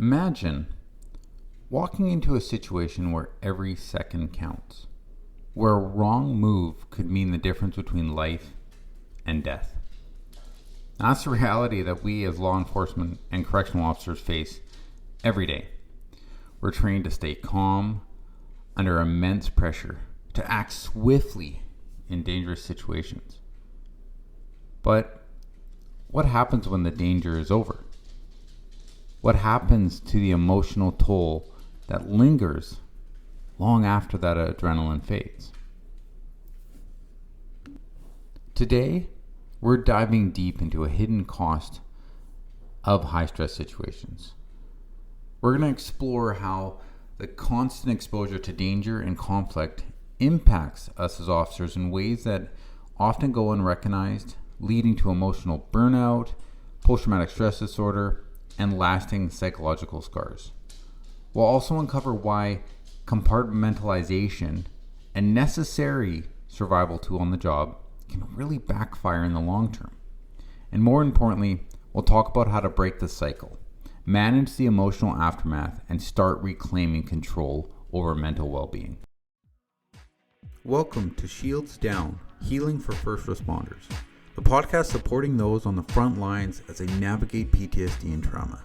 Imagine walking into a situation where every second counts, where a wrong move could mean the difference between life and death. That's the reality that we as law enforcement and correctional officers face every day. We're trained to stay calm under immense pressure, to act swiftly in dangerous situations. But what happens when the danger is over? What happens to the emotional toll that lingers long after that adrenaline fades? Today, we're diving deep into a hidden cost of high-stress situations. We're going to explore how the constant exposure to danger and conflict impacts us as officers in ways that often go unrecognized, leading to emotional burnout, post-traumatic stress disorder, and lasting psychological scars. We'll also uncover why compartmentalization, a necessary survival tool on the job, can really backfire in the long term. And more importantly, we'll talk about how to break the cycle, manage the emotional aftermath, and start reclaiming control over mental well-being. Welcome to Shields Down, Healing for First Responders, the podcast supporting those on the front lines as they navigate PTSD and trauma.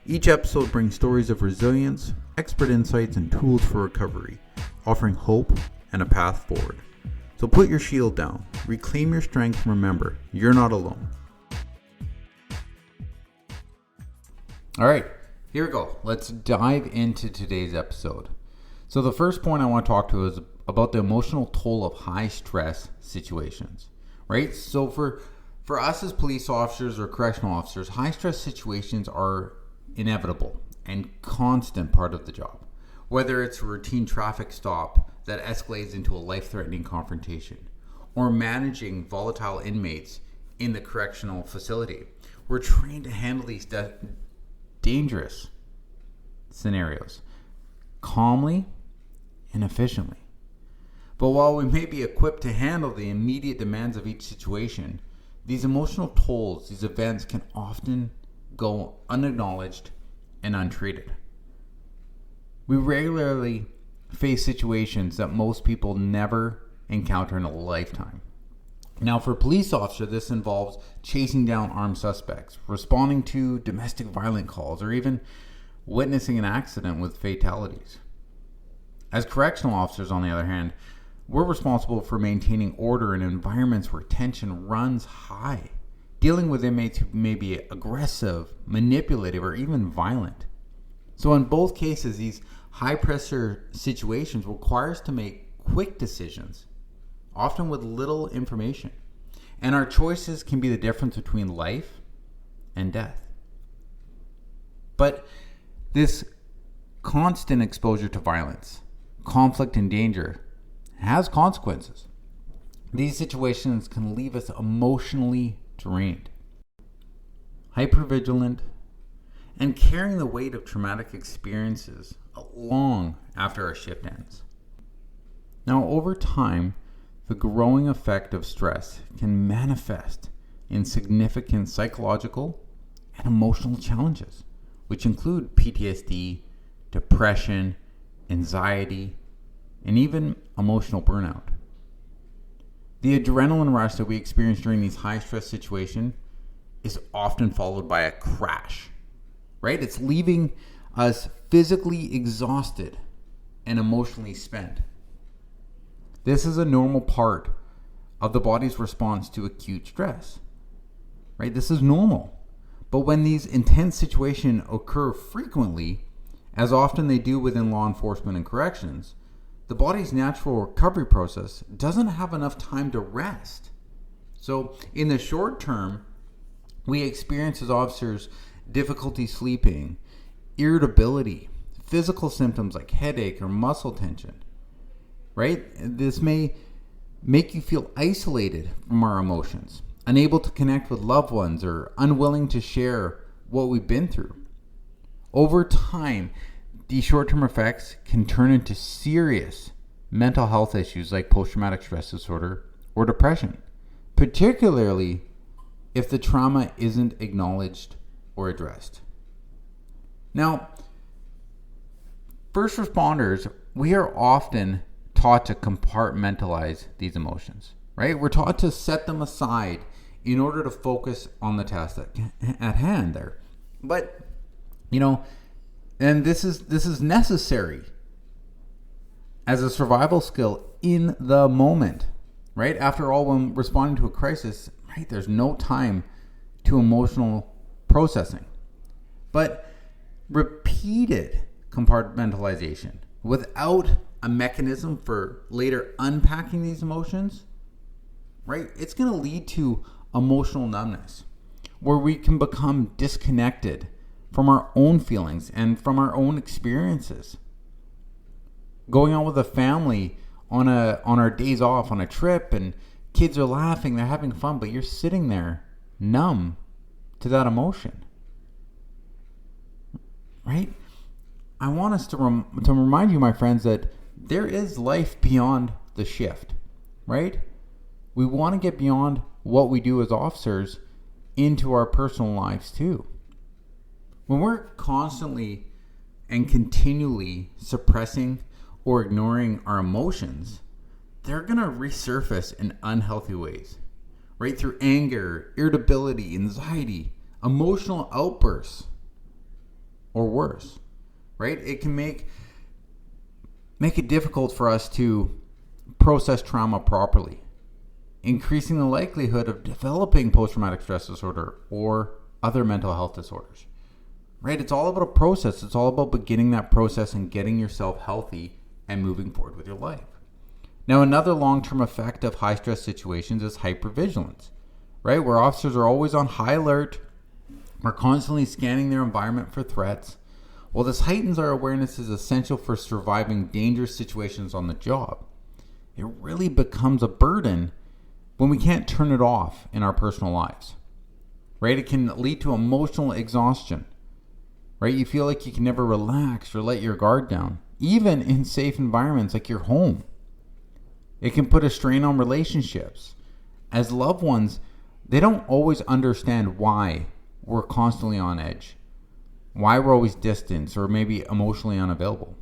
Each episode brings stories of resilience, expert insights, and tools for recovery, offering hope and a path forward. So put your shield down, reclaim your strength, and remember, you're not alone. All right, here we go. Let's dive into today's episode. So the first point I want to talk to is about the emotional toll of high stress situations, right? So for us as police officers or correctional officers, high stress situations are inevitable and constant part of the job. Whether it's a routine traffic stop that escalates into a life-threatening confrontation, or managing volatile inmates in the correctional facility, we're trained to handle these dangerous scenarios calmly and efficiently. But while we may be equipped to handle the immediate demands of each situation, these emotional tolls, these events can often go unacknowledged and untreated. We regularly face situations that most people never encounter in a lifetime. Now, for a police officer, this involves chasing down armed suspects, responding to domestic violence calls, or even witnessing an accident with fatalities. As correctional officers, on the other hand, we're responsible for maintaining order in environments where tension runs high, dealing with inmates who may be aggressive, manipulative, or even violent. So in both cases, these high-pressure situations require us to make quick decisions, often with little information. And our choices can be the difference between life and death. But this constant exposure to violence, conflict, and danger has consequences. These situations can leave us emotionally drained, hypervigilant, and carrying the weight of traumatic experiences long after our shift ends. Now, over time, the growing effect of stress can manifest in significant psychological and emotional challenges, which include PTSD, depression, anxiety, and even emotional burnout. The adrenaline rush that we experience during these high-stress situations is often followed by a crash, right? It's leaving us physically exhausted and emotionally spent. This is a normal part of the body's response to acute stress, right? This is normal. But when these intense situations occur frequently, as often they do within law enforcement and corrections, the body's natural recovery process doesn't have enough time to rest. So in the short term, we experience as officers difficulty sleeping, irritability, physical symptoms like headache or muscle tension, right? This may make you feel isolated from our emotions, unable to connect with loved ones, or unwilling to share what we've been through. Over time, these short-term effects can turn into serious mental health issues like post-traumatic stress disorder or depression, particularly if the trauma isn't acknowledged or addressed. Now, first responders, we are often taught to compartmentalize these emotions, right? We're taught to set them aside in order to focus on the task at hand there. But, and this is necessary as a survival skill in the moment, right? After all, when responding to a crisis, right, there's no time to emotional processing. But repeated compartmentalization without a mechanism for later unpacking these emotions, right, it's going to lead to emotional numbness, where we can become disconnected from our own feelings and from our own experiences. Going out with a family on our days off on a trip, and kids are laughing, they're having fun, but you're sitting there numb to that emotion, right? I want us to remind you, my friends, that there is life beyond the shift, right? We want to get beyond what we do as officers into our personal lives too. When we're constantly and continually suppressing or ignoring our emotions, they're going to resurface in unhealthy ways, right? Through anger, irritability, anxiety, emotional outbursts, or worse, right? It can make it difficult for us to process trauma properly, increasing the likelihood of developing post-traumatic stress disorder or other mental health disorders, right? It's all about a process. It's all about beginning that process and getting yourself healthy and moving forward with your life. Now, another long-term effect of high-stress situations is hypervigilance, right? Where officers are always on high alert, are constantly scanning their environment for threats. Well, this heightens our awareness is essential for surviving dangerous situations on the job. It really becomes a burden when we can't turn it off in our personal lives, right? It can lead to emotional exhaustion, right? You feel like you can never relax or let your guard down, even in safe environments like your home. It can put a strain on relationships, as loved ones, they don't always understand why we're constantly on edge, why we're always distant or maybe emotionally unavailable.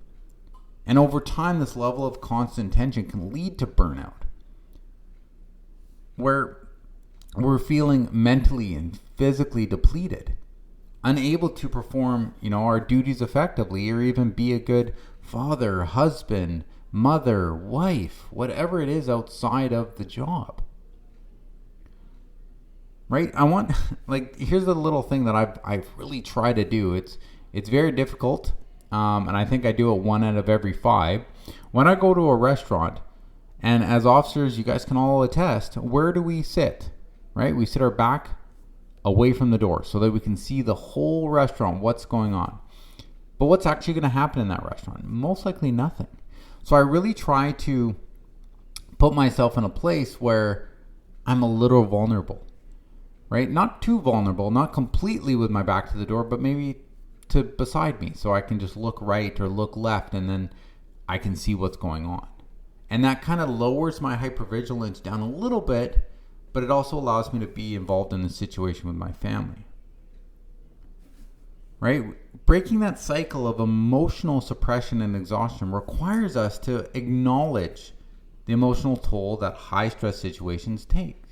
And over time, this level of constant tension can lead to burnout, where we're feeling mentally and physically depleted, unable to perform, our duties effectively, or even be a good father, husband, mother, wife, whatever it is outside of the job. Right? Here's the little thing that I've really tried to do. It's very difficult, and I think I do it 1 out of every 5. When I go to a restaurant, and as officers, you guys can all attest, where do we sit? Right? We sit our back away from the door so that we can see the whole restaurant, what's going on. But what's actually going to happen in that restaurant? Most likely nothing. So I really try to put myself in a place where I'm a little vulnerable, right? Not too vulnerable, not completely with my back to the door, but maybe to beside me so I can just look right or look left, and then I can see what's going on. And that kind of lowers my hypervigilance down a little bit, but it also allows me to be involved in the situation with my family. Right? Breaking that cycle of emotional suppression and exhaustion requires us to acknowledge the emotional toll that high stress situations take.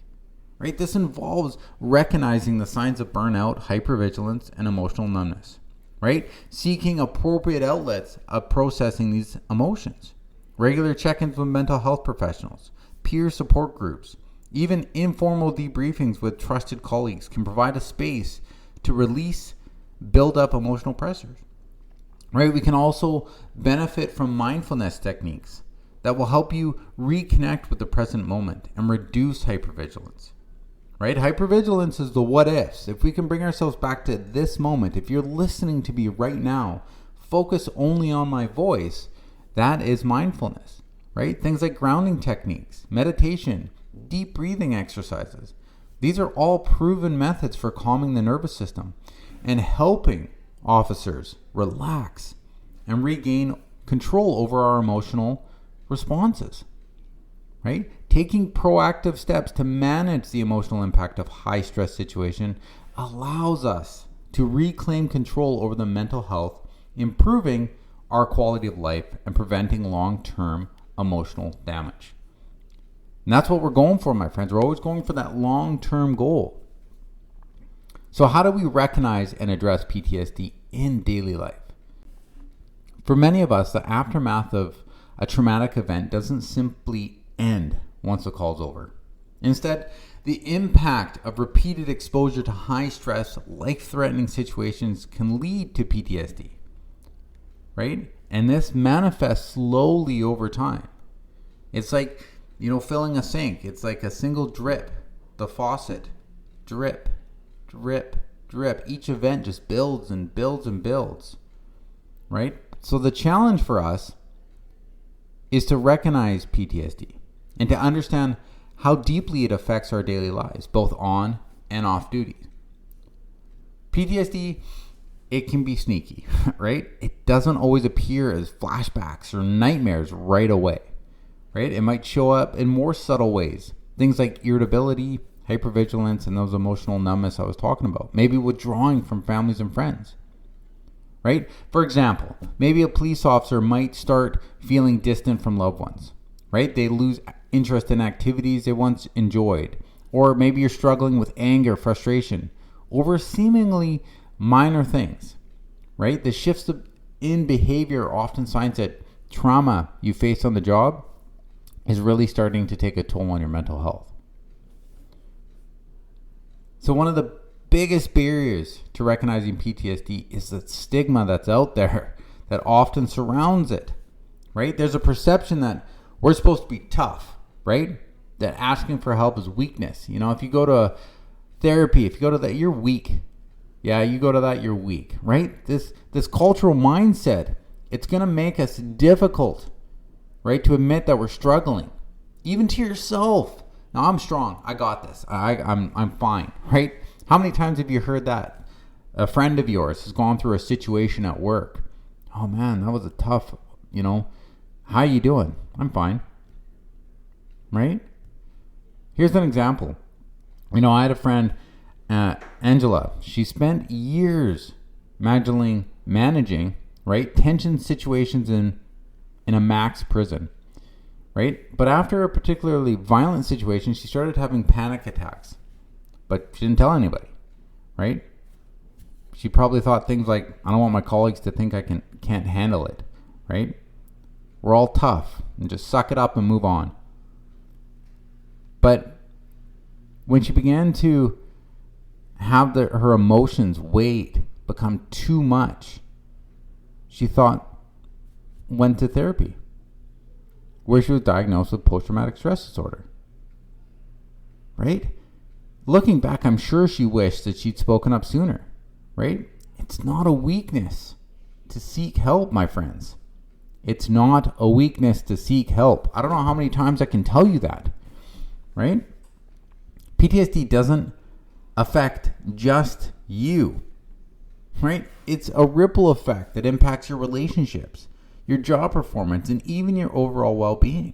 Right? This involves recognizing the signs of burnout, hypervigilance, and emotional numbness. Right? Seeking appropriate outlets of processing these emotions. Regular check-ins with mental health professionals, peer support groups, even informal debriefings with trusted colleagues can provide a space to release build up emotional pressures. Right? We can also benefit from mindfulness techniques that will help you reconnect with the present moment and reduce hypervigilance. Right? Hypervigilance is the what ifs. If we can bring ourselves back to this moment, if you're listening to me right now, focus only on my voice, that is mindfulness. Right? Things like grounding techniques, meditation, deep breathing exercises. These are all proven methods for calming the nervous system and helping officers relax and regain control over our emotional responses, right? Taking proactive steps to manage the emotional impact of high stress situation allows us to reclaim control over the mental health, improving our quality of life and preventing long-term emotional damage. And that's what we're going for, my friends. We're always going for that long-term goal. So how do we recognize and address PTSD in daily life? For many of us, the aftermath of a traumatic event doesn't simply end once the call's over. Instead, the impact of repeated exposure to high-stress, life-threatening situations can lead to PTSD, right? And this manifests slowly over time. It's like, filling a sink. It's like a single drip. The faucet, drip, drip, drip. Each event just builds and builds and builds, right? So the challenge for us is to recognize PTSD and to understand how deeply it affects our daily lives, both on and off duty. PTSD, it can be sneaky, right? It doesn't always appear as flashbacks or nightmares right away, right? It might show up in more subtle ways. Things like irritability, hypervigilance, and those emotional numbness I was talking about. Maybe withdrawing from families and friends, right? For example, maybe a police officer might start feeling distant from loved ones, right? They lose interest in activities they once enjoyed. Or maybe you're struggling with anger, frustration over seemingly minor things, right? The shifts in behavior are often signs that trauma you face on the job is really starting to take a toll on your mental health. So one of the biggest barriers to recognizing PTSD is the stigma that's out there that often surrounds it, right? There's a perception that we're supposed to be tough, right? That asking for help is weakness. If you go to therapy, if you go to that, you're weak. Yeah, you go to that, you're weak, right? This cultural mindset, it's going to make us difficult, right? To admit that we're struggling, even to yourself. Now, I'm strong. I got this. I'm fine, right? How many times have you heard that? A friend of yours has gone through a situation at work. Oh man, that was a tough, how you doing? I'm fine. Right? Here's an example. I had a friend, Angela. She spent years managing, right, tension situations in a max prison, right? But after a particularly violent situation, she started having panic attacks. But she didn't tell anybody, right? She probably thought things like, I don't want my colleagues to think I can't handle it, right? We're all tough and just suck it up and move on. But when she began to have her emotions become too much, she went to therapy, where she was diagnosed with post-traumatic stress disorder. Right? Looking back, I'm sure she wished that she'd spoken up sooner. Right? It's not a weakness to seek help, my friends. It's not a weakness to seek help. I don't know how many times I can tell you that. Right? PTSD doesn't affect just you. Right? It's a ripple effect that impacts your relationships, your job performance, and even your overall well-being.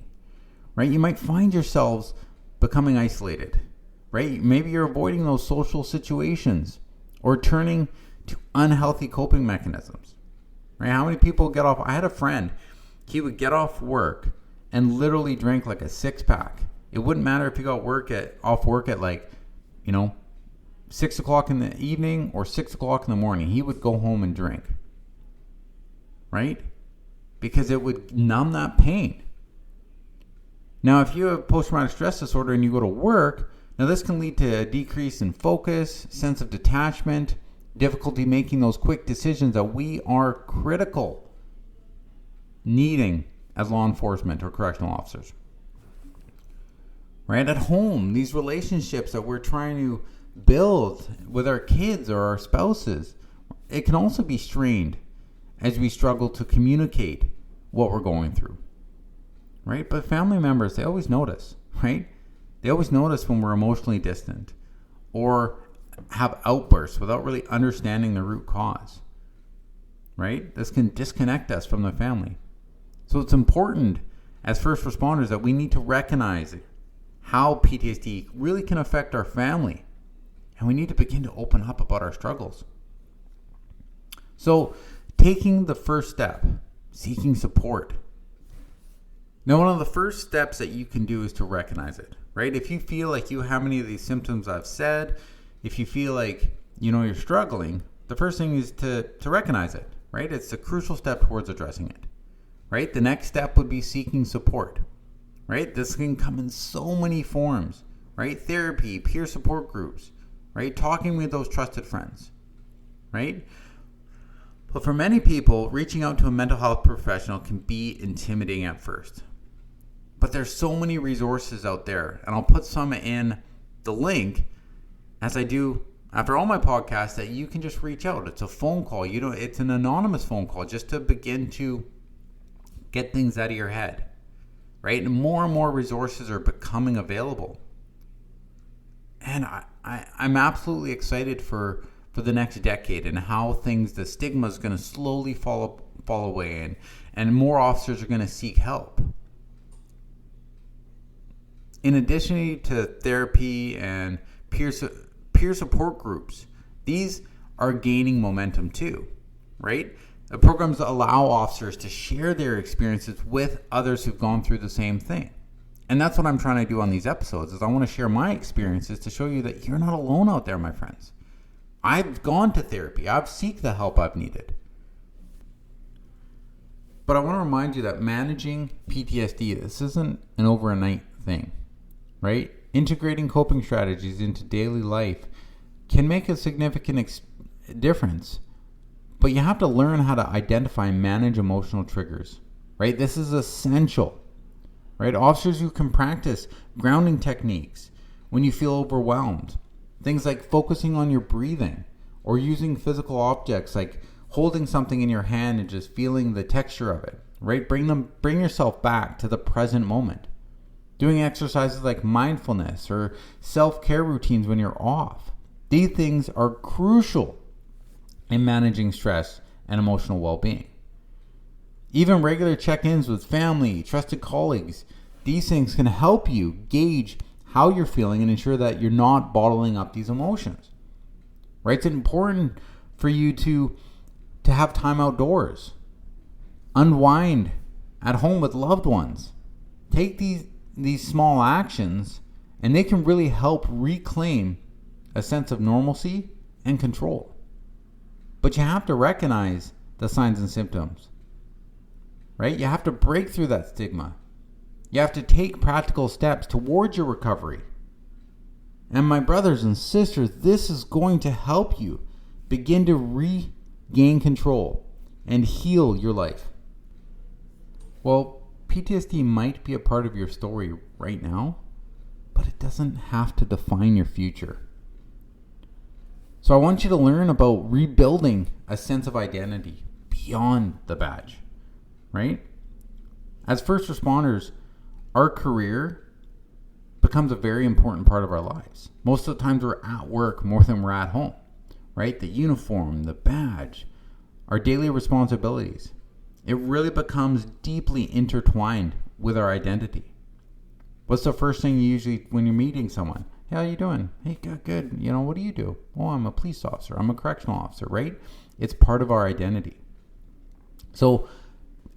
Right? You might find yourselves becoming isolated. Right? Maybe you're avoiding those social situations or turning to unhealthy coping mechanisms. Right? How many people get off? I had a friend, he would get off work and literally drink like a 6-pack. It wouldn't matter if he got off work at 6 o'clock in the evening or 6 o'clock in the morning. He would go home and drink. Right? Because it would numb that pain. Now, if you have post-traumatic stress disorder and you go to work, now this can lead to a decrease in focus, sense of detachment, difficulty making those quick decisions that we are critical needing as law enforcement or correctional officers. Right? At home, these relationships that we're trying to build with our kids or our spouses, it can also be strained as we struggle to communicate what we're going through. Right? But family members, they always notice, right? They always notice when we're emotionally distant or have outbursts without really understanding the root cause. Right? This can disconnect us from the family. So it's important as first responders that we need to recognize how PTSD really can affect our family. And we need to begin to open up about our struggles. So taking the first step, seeking support. Now, one of the first steps that you can do is to recognize it, right? If you feel like you have any of these symptoms I've said, if you feel like, you're struggling, the first thing is to recognize it, right? It's a crucial step towards addressing it, right? The next step would be seeking support, right? This can come in so many forms, right? Therapy, peer support groups, right? Talking with those trusted friends, right? But for many people, reaching out to a mental health professional can be intimidating at first. But there's so many resources out there, and I'll put some in the link as I do after all my podcasts, that you can just reach out. It's a phone call. It's an anonymous phone call just to begin to get things out of your head, right? And more resources are becoming available. And I'm absolutely excited for the next decade and how the stigma is going to slowly fall away, and more officers are going to seek help. In addition to therapy and peer support groups, these are gaining momentum too, right? The programs allow officers to share their experiences with others who've gone through the same thing. And that's what I'm trying to do on these episodes, is I want to share my experiences to show you that you're not alone out there, my friends. I've gone to therapy. I've sought the help I've needed. But I want to remind you that managing PTSD, this isn't an overnight thing, right? Integrating coping strategies into daily life can make a significant difference. But you have to learn how to identify and manage emotional triggers, right? This is essential, right? Officers who can practice grounding techniques when you feel overwhelmed. Things like focusing on your breathing or using physical objects like holding something in your hand and just feeling the texture of it, right? Bring yourself back to the present moment. Doing exercises like mindfulness or self-care routines when you're off. These things are crucial in managing stress and emotional well-being. Even regular check-ins with family, trusted colleagues, these things can help you gauge how you're feeling and ensure that you're not bottling up these emotions. Right? It's important for you to have time outdoors. Unwind at home with loved ones. Take these small actions, and they can really help reclaim a sense of normalcy and control. But you have to recognize the signs and symptoms, right? You have to break through that stigma. You have to take practical steps towards your recovery. And my brothers and sisters, this is going to help you begin to regain control and heal your life. Well, PTSD might be a part of your story right now, but it doesn't have to define your future. So I want you to learn about rebuilding a sense of identity beyond the badge, right? As first responders, our career becomes a very important part of our lives. Most of the times we're at work more than we're at home, right? The uniform, the badge, our daily responsibilities. It really becomes deeply intertwined with our identity. What's the first thing you usually, when you're meeting someone? Hey, how you doing? Hey, good. What do you do? Oh, I'm a police officer. I'm a correctional officer, right? It's part of our identity. So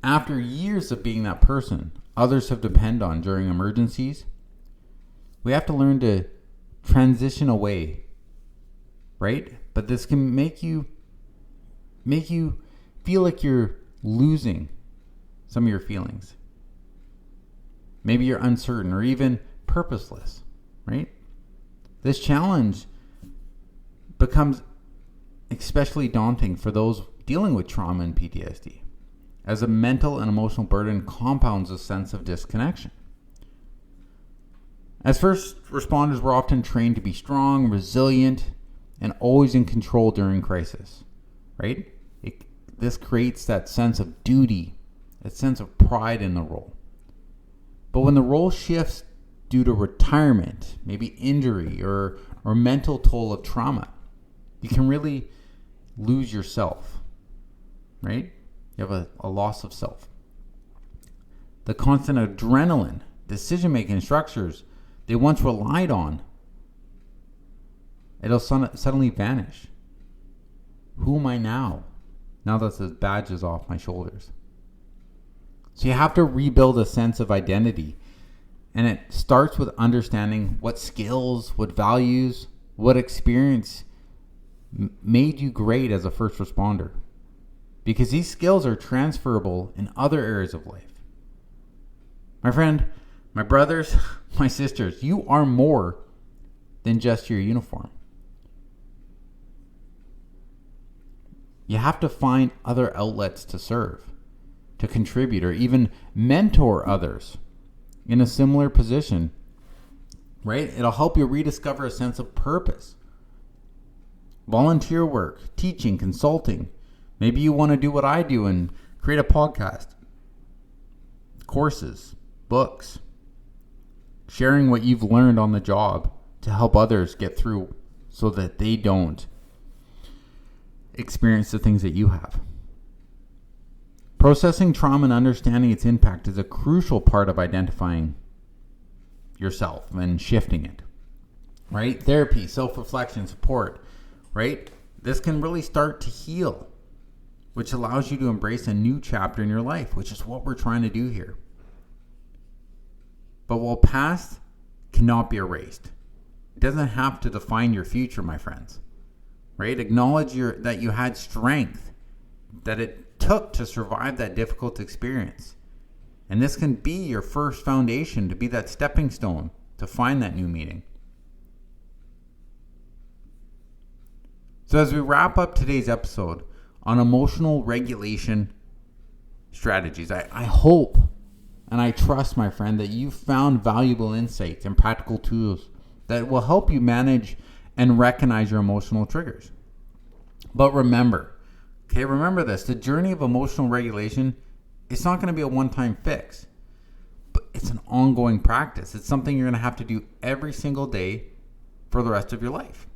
after years of being that person others have depended on during emergencies, we have to learn to transition away, right? But this can make you feel like you're losing some of your feelings. Maybe you're uncertain or even purposeless, right? This challenge becomes especially daunting for those dealing with trauma and PTSD, as a mental and emotional burden compounds a sense of disconnection. As first responders, we're often trained to be strong, resilient, and always in control during crisis, right? This creates that sense of duty, that sense of pride in the role. But when the role shifts due to retirement, maybe injury, or mental toll of trauma, you can really lose yourself, right? You have a loss of self. The constant adrenaline, decision-making structures they once relied on, it'll suddenly vanish. Who am I now? now that the badge is off my shoulders. So you have to rebuild a sense of identity. And it starts with understanding what skills, what values, what experience made you great as a first responder. Because these skills are transferable in other areas of life. My friend, my brothers, my sisters, you are more than just your uniform. You have to find other outlets to serve, to contribute, or even mentor others in a similar position, right? It'll help you rediscover a sense of purpose. Volunteer work, teaching, consulting. Maybe you want to do what I do and create a podcast, courses, books, sharing what you've learned on the job to help others get through so that they don't experience the things that you have. Processing trauma and understanding its impact is a crucial part of identifying yourself and shifting it, right? Therapy, self-reflection, support, right? This can really start to heal, which allows you to embrace a new chapter in your life, which is what we're trying to do here. But while past cannot be erased, it doesn't have to define your future, my friends, right? Acknowledge that you had strength, that it took to survive that difficult experience. And this can be your first foundation to be that stepping stone to find that new meaning. So as we wrap up today's episode on emotional regulation strategies, I hope and I trust, my friend, that you've found valuable insights and practical tools that will help you manage and recognize your emotional triggers. But remember this, the journey of emotional regulation, it's not going to be a one-time fix, but it's an ongoing practice. It's something you're going to have to do every single day for the rest of your life.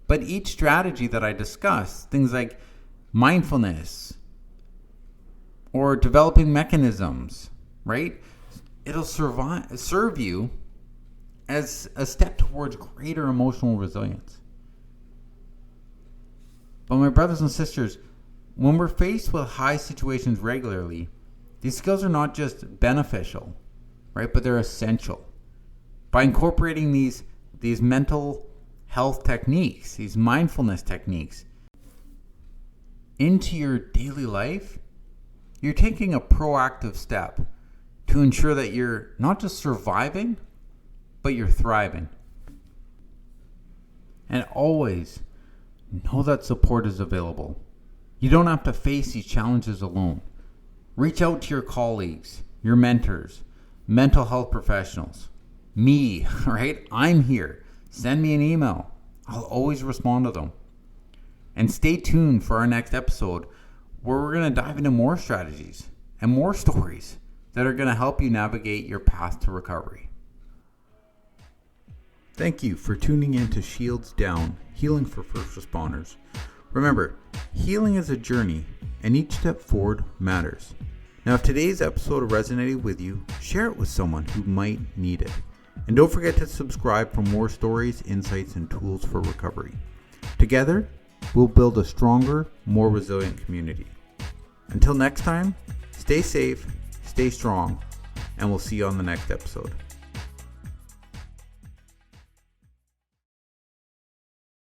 But each strategy that I discuss, things like mindfulness or developing mechanisms, right? It'll serve you as a step towards greater emotional resilience. But my brothers and sisters, when we're faced with high situations regularly, these skills are not just beneficial, right? But they're essential. By incorporating these mental health techniques, these mindfulness techniques into your daily life, you're taking a proactive step to ensure that you're not just surviving, but you're thriving. And always know that support is available. You don't have to face these challenges alone. Reach out to your colleagues, your mentors, mental health professionals. Me, right? I'm here. Send me an email. I'll always respond to them. And stay tuned for our next episode where we're going to dive into more strategies and more stories that are going to help you navigate your path to recovery. Thank you for tuning in to Shields Down, Healing for First Responders. Remember, healing is a journey, and each step forward matters. Now, if today's episode resonated with you, share it with someone who might need it. And don't forget to subscribe for more stories, insights, and tools for recovery. Together, we'll build a stronger, more resilient community. Until next time, stay safe, stay strong, and we'll see you on the next episode.